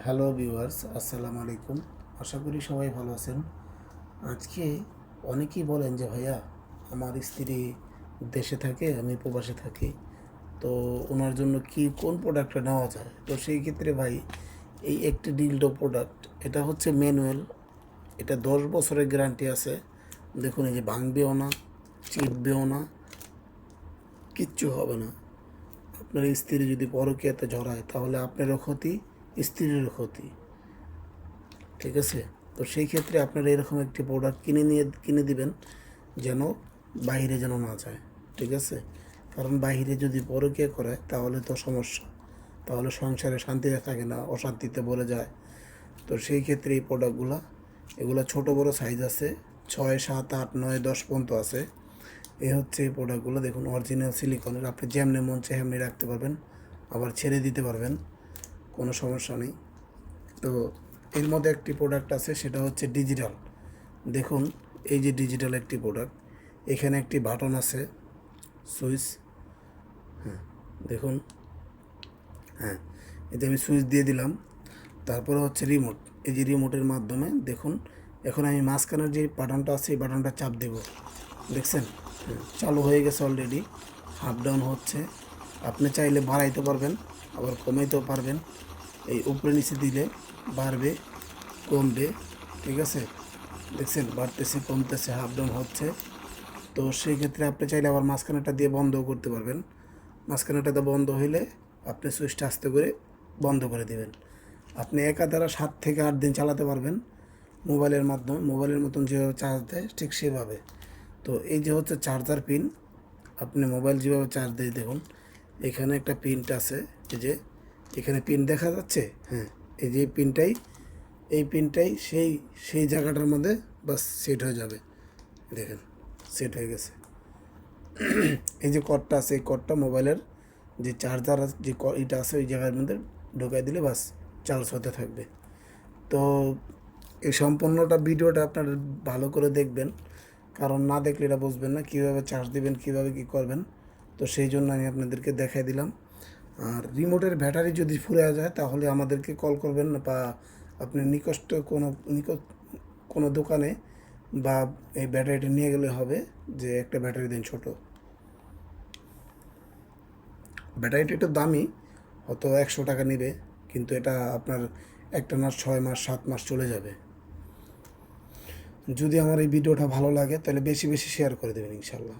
Hello viewers, আসসালামু আলাইকুম। আশা করি সবাই ভালো আছেন। আজকে অনেকেই বলেন যে ভাইয়া, আমার স্ত্রী দেশে থাকে, আমি প্রবাসে থাকি, তো ওনার জন্য কোন প্রোডাক্টটা নেওয়া যায়। তো সেই ক্ষেত্রে ভাই, এই একটি ডিলডো প্রোডাক্ট, এটা হচ্ছে ম্যানুয়াল। এটা 10 বছরের গ্যারান্টি আছে। দেখুন, এই যে ভাঙবেও না, চিপবেও না, কিচ্ছু হবে না। আপনার স্ত্রী যদি পরকীয়াতে জড়ায় তাহলে আপনারও ক্ষতি, স্ত্রীরও ক্ষতি। ঠিক আছে? তো সেই ক্ষেত্রে আপনারা এরকম একটি প্রোডাক্ট কিনে দিবেন, যেন বাইরে যেন না যায়। ঠিক আছে? কারণ বাইরে যদি পরকীয়া করে তাহলে তো সমস্যা, তাহলে সংসারে শান্তিতে থাকে না, অশান্তিতে ভরে যায়। তো সেই ক্ষেত্রে এই প্রোডাক্টগুলো, এগুলো ছোট বড় সাইজ আছে, 6, 7, 8, 9, 10 পর্যন্ত আছে। এই হচ্ছে এই প্রোডাক্টগুলো। দেখুন, অরিজিনাল সিলিকনের, আপনি যেমনি মন চায় এমনি রাখতে পারবেন, আবার ছেড়ে দিতে পারবেন, কোনো সমস্যা নেই। তো এর মধ্যে একটি প্রোডাক্ট আছে, সেটা হচ্ছে ডিজিটাল। দেখুন, এই যে ডিজিটাল একটি প্রোডাক্ট, এখানে একটি বাটন আছে, সুইচ। হ্যাঁ, দেখুন। হ্যাঁ, এতে আমি সুইচ দিয়ে দিলাম। তারপরে হচ্ছে রিমোট। এই যে রিমোটের মাধ্যমে দেখুন, এখন আমি মাঝখানের যে বাটনটা আছে এই বাটনটা চাপ দেব। দেখছেন? চালু হয়ে গেছে অলরেডি, আপ ডাউন হচ্ছে। আপনি চাইলে বাড়াইতে পারবেন, আবার কমাইতেও পারবেন। এই উপরে নিচে দিলে বাড়বে, কমবে। ঠিক আছে? দেখছেন, বাড়তেছে, কমতেছে, আপ ডাউন হচ্ছে। তো সেই ক্ষেত্রে আপনি চাইলে আবার মাঝখানেটা দিয়ে বন্ধও করতে পারবেন। মাঝখানেটাতে বন্ধ হইলে আপনি সুইচটা আস্তে করে বন্ধ করে দেবেন। আপনি একা দ্বারা 7 থেকে 8 দিন চালাতে পারবেন, মোবাইলের মাধ্যমে, মোবাইলের মতন যেভাবে চার্জ দেয় ঠিক সেভাবে। তো এই যে হচ্ছে চার্জার পিন, আপনি মোবাইল যেভাবে চার্জ দিয়ে দেখুন, এখানে একটা পিনটা আছে। এই যে এখানে পিন দেখা যাচ্ছে। হ্যাঁ, এই যে এই পিনটাই সেই সেই জায়গাটার মধ্যে বাস সেট হয়ে যাবে। দেখেন, সেট হয়ে গেছে। এই যে কর্ডটা আছে, এই কর্ডটা মোবাইলের যে চার্জার যে এটা আছে ওই জায়গার মধ্যে ঢোকাই দিলে বাস চার্জ হতে থাকবে। তো এই সম্পূর্ণটা ভিডিওটা আপনারা ভালো করে দেখবেন, কারণ না দেখলে এটা বুঝবেন না কীভাবে চার্জ দিবেন, কীভাবে কী করবেন। তো সেই জন্য আমি আপনাদেরকে দেখাই দিলাম। আর রিমোটের ব্যাটারি যদি ফুরে যায় তাহলে আমাদেরকে কল করবেন, বা আপনি নিকট কোনো দোকানে বা এই ব্যাটারিটা নিয়ে গেলে হবে, যে একটা ব্যাটারি দিন ছোটো। ব্যাটারিটা একটু দামি, হয়তো 100 টাকা নেবে, কিন্তু এটা আপনার একটানা 6 মাস 7 মাস চলে যাবে। যদি আমার এই ভিডিওটা ভালো লাগে তাহলে বেশি বেশি শেয়ার করে দেবেন ইনশাল্লাহ।